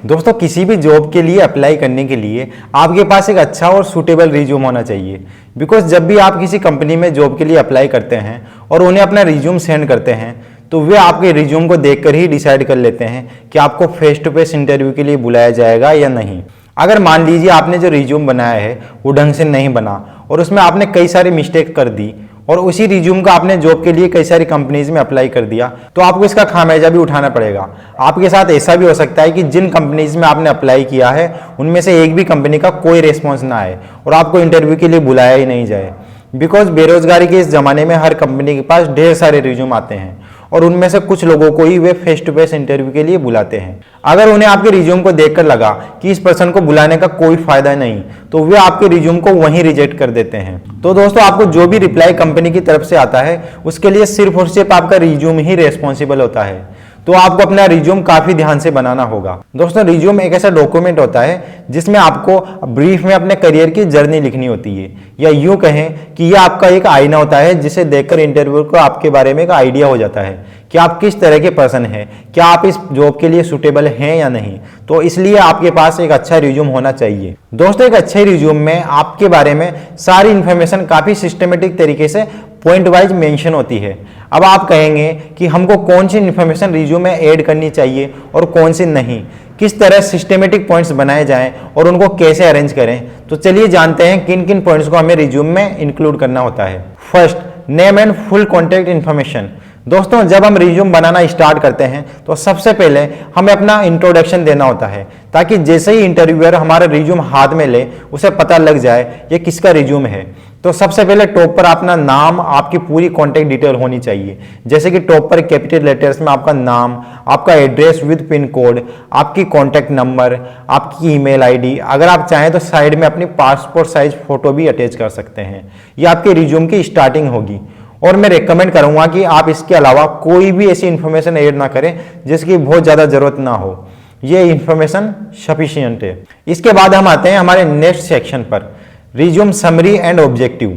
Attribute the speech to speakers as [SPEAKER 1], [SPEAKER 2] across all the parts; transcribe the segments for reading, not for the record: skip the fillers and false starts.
[SPEAKER 1] दोस्तों किसी भी जॉब के लिए अप्लाई करने के लिए आपके पास एक अच्छा और सूटेबल रिज्यूम होना चाहिए। बिकॉज जब भी आप किसी कंपनी में जॉब के लिए अप्लाई करते हैं और उन्हें अपना रिज्यूम सेंड करते हैं तो वे आपके रिज्यूम को देखकर ही डिसाइड कर लेते हैं कि आपको फेस टू फेस इंटरव्यू के लिए बुलाया जाएगा या नहीं। अगर मान लीजिए आपने जो रिज्यूम बनाया है वो ढंग से नहीं बना और उसमें आपने कई सारी मिस्टेक कर दी और उसी रिज्यूम का आपने जॉब के लिए कई सारी कंपनीज में अप्लाई कर दिया तो आपको इसका खामियाजा भी उठाना पड़ेगा। आपके साथ ऐसा भी हो सकता है कि जिन कंपनीज में आपने अप्लाई किया है उनमें से एक भी कंपनी का कोई रिस्पॉन्स ना आए और आपको इंटरव्यू के लिए बुलाया ही नहीं जाए। बिकॉज बेरोजगारी के इस जमाने में हर कंपनी के पास ढेर सारे रिज्यूम आते हैं और उनमें से कुछ लोगों को ही वे फेस टू फेस इंटरव्यू के लिए बुलाते हैं। अगर उन्हें आपके रिज्यूम को देखकर लगा कि इस पर्सन को बुलाने का कोई फायदा नहीं तो वे आपके रिज्यूम को वहीं रिजेक्ट कर देते हैं। तो दोस्तों आपको जो भी रिप्लाई कंपनी की तरफ से आता है उसके लिए सिर्फ और सिर्फ आपका रिज्यूम ही रेस्पॉन्सिबल होता है। तो आपको अपना रिज्यूम काफी ध्यान से बनाना होगा। दोस्तों रिज्यूम एक ऐसा डॉक्यूमेंट होता है जिसमें आपको ब्रीफ में अपने करियर की जर्नी लिखनी होती है, या यूं कहें कि यह आपका एक आईना होता है जिसे देखकर इंटरव्यू को आपके बारे में एक आइडिया हो जाता है कि आप किस तरह के पर्सन हैं, क्या आप इस जॉब के लिए सुटेबल हैं या नहीं। तो इसलिए आपके पास एक अच्छा रिज्यूम होना चाहिए। दोस्तों एक अच्छे रिज्यूम में आपके बारे में सारी इंफॉर्मेशन काफी सिस्टमेटिक तरीके से पॉइंट वाइज मेंशन होती है। अब आप कहेंगे कि हमको कौन सी इंफॉर्मेशन रिज्यूम में ऐड करनी चाहिए और कौन सी नहीं, किस तरह सिस्टमेटिक पॉइंट्स बनाए जाएं और उनको कैसे अरेंज करें। तो चलिए जानते हैं किन किन पॉइंट्स को हमें रिज्यूम में इंक्लूड करना होता है। First, name and full contact information. दोस्तों जब हम रिज्यूम बनाना स्टार्ट करते हैं तो सबसे पहले हमें अपना इंट्रोडक्शन देना होता है ताकि जैसे ही इंटरव्यूअर हमारा रिज्यूम हाथ में ले उसे पता लग जाए ये किसका रिज्यूम है। तो सबसे पहले टॉप पर अपना नाम, आपकी पूरी कॉन्टैक्ट डिटेल होनी चाहिए, जैसे कि टॉप पर कैपिटल लेटर्स में आपका नाम, आपका एड्रेस विद पिन कोड, आपकी कॉन्टैक्ट नंबर, आपकी ईमेल आईडी। अगर आप चाहें तो साइड में अपनी पासपोर्ट साइज फोटो भी अटैच कर सकते हैं। ये आपके रिज्यूम की स्टार्टिंग होगी और मैं रेकमेंड करूंगा कि आप इसके अलावा कोई भी ऐसी इंफॉर्मेशन ऐड ना करें जिसकी बहुत ज्यादा जरूरत ना हो। ये इंफॉर्मेशन सफिशिएंट है। इसके बाद हम आते हैं हमारे नेक्स्ट सेक्शन पर, रिज्यूम समरी एंड ऑब्जेक्टिव।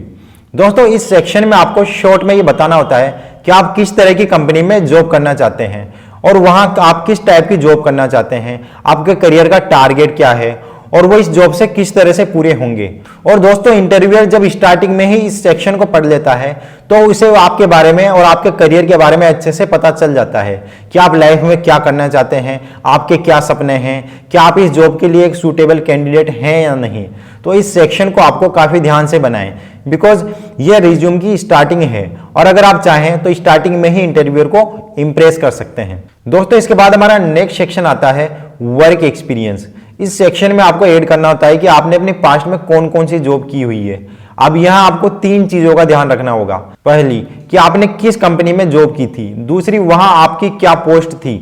[SPEAKER 1] दोस्तों इस सेक्शन में आपको शॉर्ट में ये बताना होता है कि आप किस तरह की कंपनी में जॉब करना चाहते हैं और वहां आप किस टाइप की जॉब करना चाहते हैं, आपके करियर का टारगेट क्या है और वो इस जॉब से किस तरह से पूरे होंगे। और दोस्तों इंटरव्यूअर जब स्टार्टिंग में ही इस सेक्शन को पढ़ लेता है तो उसे आपके बारे में और आपके करियर के बारे में अच्छे से पता चल जाता है कि आप लाइफ में क्या करना चाहते हैं, आपके क्या सपने हैं, क्या आप इस जॉब के लिए एक सूटेबल कैंडिडेट हैं या नहीं। तो इस सेक्शन को आपको काफी ध्यान से बनाएं बिकॉज ये रिज्यूम की स्टार्टिंग है और अगर आप चाहें तो स्टार्टिंग में ही इंटरव्यूअर को इंप्रेस कर सकते हैं। दोस्तों इसके बाद हमारा नेक्स्ट सेक्शन आता है वर्क एक्सपीरियंस। इस सेक्शन में आपको ऐड करना होता है कि आपने अपने पास्ट में कौन कौन सी जॉब की हुई है। अब यहाँ आपको 3 चीजों का ध्यान रखना होगा। पहली कि आपने किस कंपनी में जॉब की थी, दूसरी वहां आपकी क्या पोस्ट थी,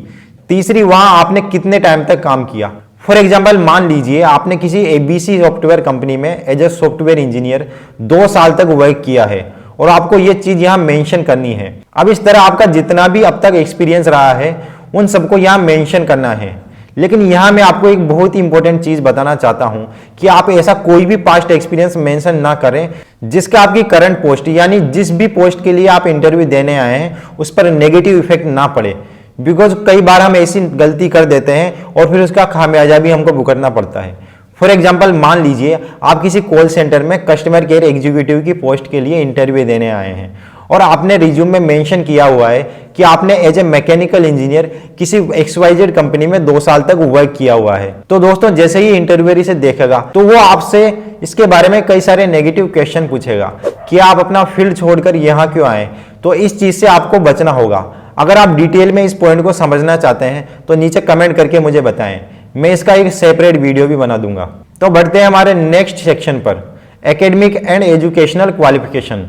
[SPEAKER 1] तीसरी वहां आपने कितने टाइम तक काम किया। फॉर एग्जाम्पल मान लीजिए आपने किसी ABC सॉफ्टवेयर कंपनी में एज ए सॉफ्टवेयर इंजीनियर 2 साल तक वर्क किया है और आपको ये चीज यहाँ मेंशन करनी है। अब इस तरह आपका जितना भी अब तक एक्सपीरियंस रहा है उन सबको यहाँ मेंशन करना है। लेकिन यहां मैं आपको एक बहुत ही इंपॉर्टेंट चीज बताना चाहता हूं कि आप ऐसा कोई भी पास्ट एक्सपीरियंस मेंशन ना करें जिसका आपकी करंट पोस्ट यानी जिस भी पोस्ट के लिए आप इंटरव्यू देने आए हैं उस पर नेगेटिव इफेक्ट ना पड़े। बिकॉज कई बार हम ऐसी गलती कर देते हैं और फिर उसका खामियाजा भी हमको भुगतना पड़ता है। फॉर एग्जाम्पल मान लीजिए आप किसी कॉल सेंटर में कस्टमर केयर एग्जीक्यूटिव की पोस्ट के लिए इंटरव्यू देने आए हैं और आपने रिज्यूम में मेंशन किया हुआ है कि आपने एज ए मैकेनिकल इंजीनियर किसी XYZ कंपनी में 2 साल तक वर्क किया हुआ है। तो दोस्तों जैसे ही इंटरव्यूअर इसे देखेगा तो वो आपसे इसके बारे में कई सारे नेगेटिव क्वेश्चन पूछेगा कि आप अपना फील्ड छोड़कर यहाँ क्यों आए। तो इस चीज से आपको बचना होगा। अगर आप डिटेल में इस पॉइंट को समझना चाहते हैं तो नीचे कमेंट करके मुझे बताएं, मैं इसका एक सेपरेट वीडियो भी बना दूंगा। तो बढ़ते हैं हमारे नेक्स्ट सेक्शन पर, एकेडमिक एंड एजुकेशनल क्वालिफिकेशन।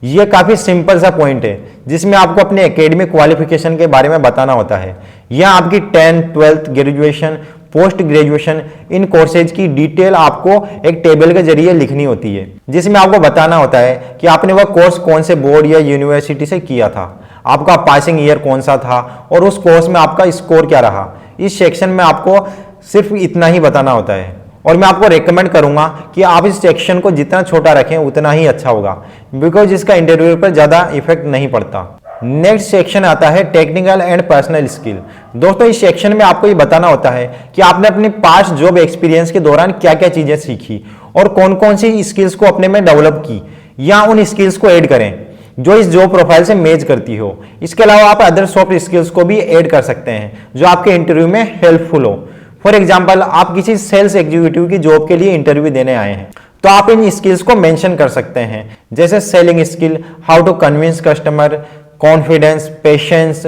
[SPEAKER 1] यह काफी सिंपल सा पॉइंट है जिसमें आपको अपने एकेडमिक क्वालिफिकेशन के बारे में बताना होता है। यह आपकी 10th, 12th, graduation, post graduation in courses की डिटेल आपको एक टेबल के जरिए लिखनी होती है जिसमें आपको बताना होता है कि आपने वह कोर्स कौन से बोर्ड या यूनिवर्सिटी से किया था, आपका पासिंग ईयर कौन सा था और उस कोर्स में आपका स्कोर क्या रहा। इस सेक्शन में आपको सिर्फ इतना ही बताना होता है और मैं आपको रेकमेंड करूंगा कि आप इस सेक्शन को जितना छोटा रखें उतना ही अच्छा होगा बिकॉज इसका इंटरव्यू पर ज्यादा इफेक्ट नहीं पड़ता। नेक्स्ट सेक्शन आता है टेक्निकल एंड पर्सनल स्किल। दोस्तों इस सेक्शन में आपको ये बताना होता है कि आपने अपने पास्ट जॉब एक्सपीरियंस के दौरान क्या क्या चीजें सीखी और कौन कौन सी स्किल्स को अपने में डेवलप की, या उन स्किल्स को ऐड करें जो इस जॉब प्रोफाइल से मैच करती हो। इसके अलावा आप अदर सॉफ्ट स्किल्स को भी ऐड कर सकते हैं जो आपके इंटरव्यू में हेल्पफुल हो। फॉर एग्जाम्पल, आप किसी सेल्स एग्जीक्यूटिव की जॉब के लिए इंटरव्यू देने आए हैं तो आप इन स्किल्स को मेंशन कर सकते हैं, जैसे selling skill, how to convince customer, confidence, patience,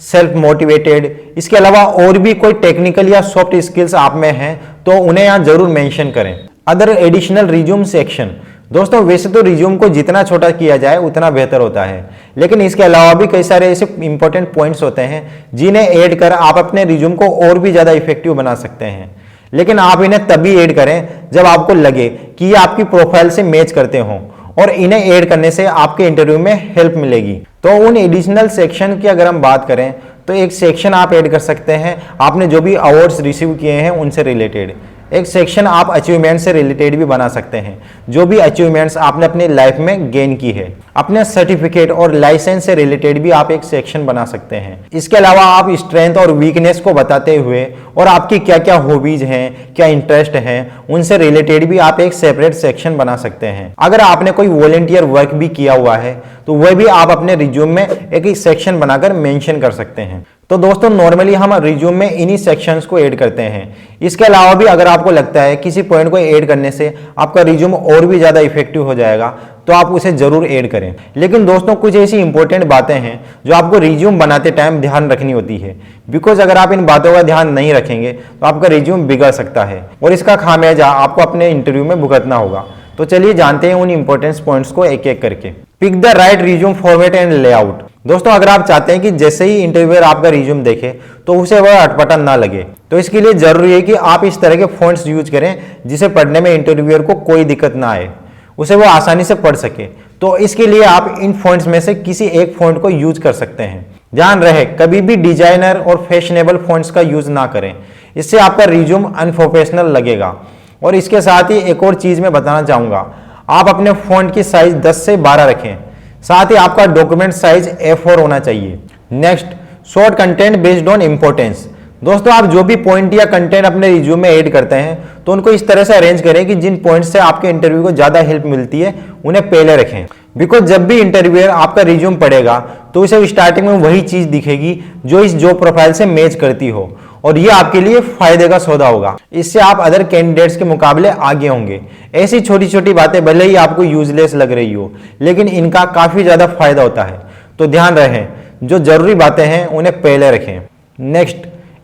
[SPEAKER 1] self motivated. इसके अलावा और भी कोई टेक्निकल या सॉफ्ट स्किल्स आप में हैं तो उन्हें यहां जरूर मेंशन करें। Other additional resume section. दोस्तों वैसे तो रिज्यूम को जितना छोटा किया जाए उतना बेहतर होता है, लेकिन इसके अलावा भी कई सारे ऐसे इंपॉर्टेंट पॉइंट्स होते हैं जिन्हें ऐड कर आप अपने रिज्यूम को और भी ज्यादा इफेक्टिव बना सकते हैं। लेकिन आप इन्हें तभी ऐड करें जब आपको लगे कि ये आपकी प्रोफाइल से मैच करते हों और इन्हें ऐड करने से आपके इंटरव्यू में हेल्प मिलेगी। तो उन एडिशनल सेक्शन की अगर हम बात करें तो एक सेक्शन आप ऐड कर सकते हैं आपने जो भी अवार्ड्स रिसीव किए हैं उनसे रिलेटेड। एक सेक्शन आप अचीवमेंट से रिलेटेड भी बना सकते हैं, जो भी अचीवमेंट्स आपने अपनी लाइफ में गेन की है। अपने सर्टिफिकेट और लाइसेंस से रिलेटेड भी आप एक सेक्शन बना सकते हैं। इसके अलावा आप स्ट्रेंथ और वीकनेस को बताते हुए और आपकी क्या क्या हॉबीज हैं, क्या इंटरेस्ट हैं, उनसे रिलेटेड भी आप एक सेपरेट सेक्शन बना सकते हैं। अगर आपने कोई वॉलंटियर वर्क भी किया हुआ है तो वह भी आप अपने रिज्यूम में एक सेक्शन बनाकर मेंशन कर सकते हैं। तो दोस्तों नॉर्मली हम रिज्यूम में इन्हीं सेक्शंस को ऐड करते हैं। इसके अलावा भी अगर आपको लगता है किसी पॉइंट को ऐड करने से आपका रिज्यूम और भी ज़्यादा इफेक्टिव हो जाएगा तो आप उसे जरूर ऐड करें। लेकिन दोस्तों कुछ ऐसी इंपॉर्टेंट बातें हैं जो आपको रिज्यूम बनाते टाइम ध्यान रखनी होती है, बिकॉज अगर आप इन बातों का ध्यान नहीं रखेंगे तो आपका रिज्यूम बिगड़ सकता है और इसका खामियाजा आपको अपने इंटरव्यू में भुगतना होगा। तो चलिए जानते हैं उन इंपॉर्टेंट पॉइंट्स को एक एक करके। Pick the right resume format and layout. दोस्तों अगर आप चाहते हैं कि जैसे ही इंटरव्यूअर आपका रिज्यूम देखे तो उसे वह अटपटा ना लगे तो इसके लिए जरूरी है कि आप इस तरह के फॉन्ट्स यूज करें जिसे पढ़ने में इंटरव्यूअर को कोई दिक्कत ना आए, उसे वो आसानी से पढ़ सके। तो इसके लिए आप इन फॉन्ट्स में से किसी एक फॉन्ट को यूज कर सकते हैं। ध्यान रहे कभी भी डिजाइनर और फैशनेबल फॉन्ट्स का यूज ना करें, इससे आपका रिज्यूम अनप्रोफेशनल लगेगा। और इसके साथ ही एक और चीज मैं बताना चाहूंगा, आप अपने फॉन्ट की साइज 10 से 12 रखें, साथ ही आपका डॉक्यूमेंट साइज A4 होना चाहिए। Next, short content based on importance. दोस्तों आप जो भी पॉइंट या कंटेंट अपने रिज्यूम में ऐड करते हैं तो उनको इस तरह से अरेंज करें कि जिन पॉइंट से आपके इंटरव्यू को ज्यादा हेल्प मिलती है उन्हें पहले रखें। बिकॉज जब भी इंटरव्यूअर आपका रिज्यूम पढ़ेगा तो उसे स्टार्टिंग में वही चीज दिखेगी जो इस जॉब प्रोफाइल से मैच करती हो और ये आपके लिए फायदे का सौदा होगा। इससे आप अदर कैंडिडेट्स के मुकाबले आगे होंगे। ऐसी छोटी छोटी बातें भले ही आपको यूजलेस लग रही हो लेकिन इनका काफी ज्यादा फायदा होता है। तो ध्यान रहे जो जरूरी बातें हैं उन्हें पहले रखें। Next,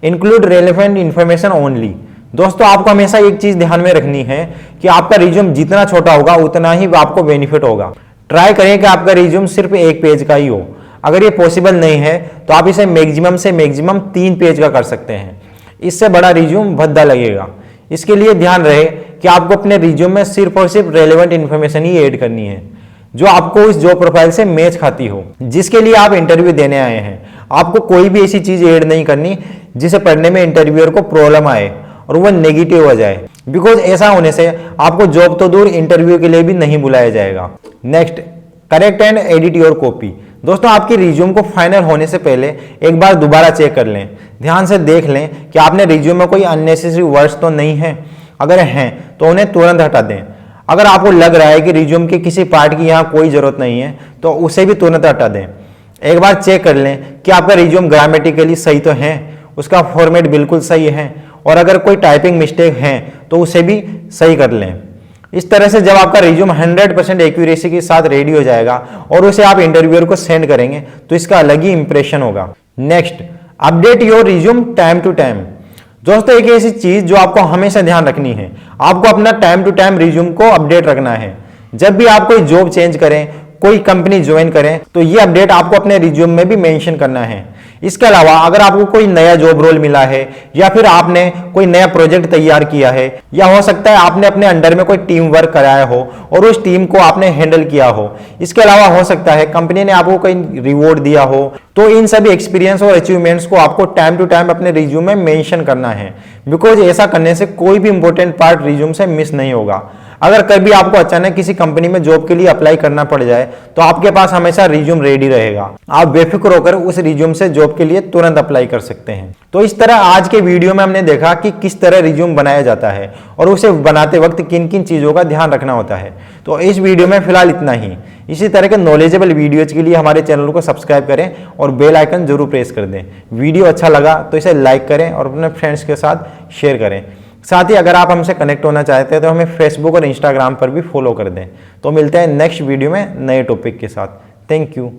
[SPEAKER 1] include relevant information only. दोस्तों आपको हमेशा एक चीज ध्यान में रखनी है कि आपका रिज्यूम जितना छोटा होगा उतना ही आपको बेनिफिट होगा। ट्राई करें कि आपका रिज्यूम सिर्फ 1 पेज का ही हो। अगर ये पॉसिबल नहीं है तो आप इसे मैक्सिमम से मैक्सिमम 3 पेज का कर सकते हैं। इससे बड़ा रिज्यूम भद्दा लगेगा। इसके लिए ध्यान रहे कि आपको अपने रिज्यूम में सिर्फ और सिर्फ रेलेवेंट इंफॉर्मेशन ही ऐड करनी है जो आपको इस जॉब प्रोफाइल से मैच खाती हो जिसके लिए आप इंटरव्यू देने आए हैं। आपको कोई भी ऐसी चीज ऐड नहीं करनी जिसे पढ़ने में इंटरव्यूअर को प्रॉब्लम आए और वह नेगेटिव हो जाए, बिकॉज ऐसा होने से आपको जॉब तो दूर इंटरव्यू के लिए भी नहीं बुलाया जाएगा। Next, correct and edit your copy. दोस्तों आपकी रिज्यूम को फाइनल होने से पहले एक बार दोबारा चेक कर लें, ध्यान से देख लें कि आपने रिज्यूम में कोई अननेसेसरी वर्ड्स तो नहीं है। अगर हैं तो उन्हें तुरंत हटा दें। अगर आपको लग रहा है कि रिज्यूम के किसी पार्ट की यहाँ कोई जरूरत नहीं है तो उसे भी तुरंत हटा दें। एक बार चेक कर लें कि आपका रिज्यूम ग्रामेटिकली सही तो है, उसका फॉर्मेट बिल्कुल सही है, और अगर कोई टाइपिंग मिस्टेक है तो उसे भी सही कर लें। इस तरह से जब आपका रिज्यूम 100% एक्यूरेसी के साथ रेडी हो जाएगा और उसे आप इंटरव्यूअर को सेंड करेंगे तो इसका अलग ही इंप्रेशन होगा। Next, update your resume time to time. दोस्तों एक ऐसी चीज जो आपको हमेशा ध्यान रखनी है, आपको अपना टाइम टू टाइम रिज्यूम को अपडेट रखना है। जब भी आप कोई जॉब चेंज करें, कोई कंपनी ज्वाइन करें तो ये अपडेट आपको अपने रिज्यूम में भी मेंशन करना है। इसके अलावा अगर आपको कोई नया जॉब रोल मिला है या फिर आपने कोई नया प्रोजेक्ट तैयार किया है या हो सकता है आपने अपने अंडर में कोई टीम वर्क कराया हो और उस टीम को आपने हैंडल किया हो, इसके अलावा हो सकता है कंपनी ने आपको कोई रिवॉर्ड दिया हो, तो इन सभी एक्सपीरियंस और अचीवमेंट्स को आपको टाइम टू टाइम अपने रिज्यूम में मेंशन करना है। बिकॉज ऐसा करने से कोई भी इंपॉर्टेंट पार्ट रिज्यूम से मिस नहीं होगा। अगर कभी आपको अचानक किसी कंपनी में जॉब के लिए अप्लाई करना पड़ जाए तो आपके पास हमेशा रिज्यूम रेडी रहेगा। आप बेफिक्र होकर उस रिज्यूम से जॉब के लिए तुरंत अप्लाई कर सकते हैं। तो इस तरह आज के वीडियो में हमने देखा कि किस तरह रिज्यूम बनाया जाता है और उसे बनाते वक्त किन किन चीज़ों का ध्यान रखना होता है। तो इस वीडियो में फिलहाल इतना ही। इसी तरह के नॉलेजेबल वीडियोज के लिए हमारे चैनल को सब्सक्राइब करें और बेल आइकन जरूर प्रेस कर दें। वीडियो अच्छा लगा तो इसे लाइक करें और अपने फ्रेंड्स के साथ शेयर करें। साथ ही अगर आप हमसे कनेक्ट होना चाहते हैं तो हमें फेसबुक और इंस्टाग्राम पर भी फॉलो कर दें। तो मिलते हैं नेक्स्ट वीडियो में नए टॉपिक के साथ। Thank you.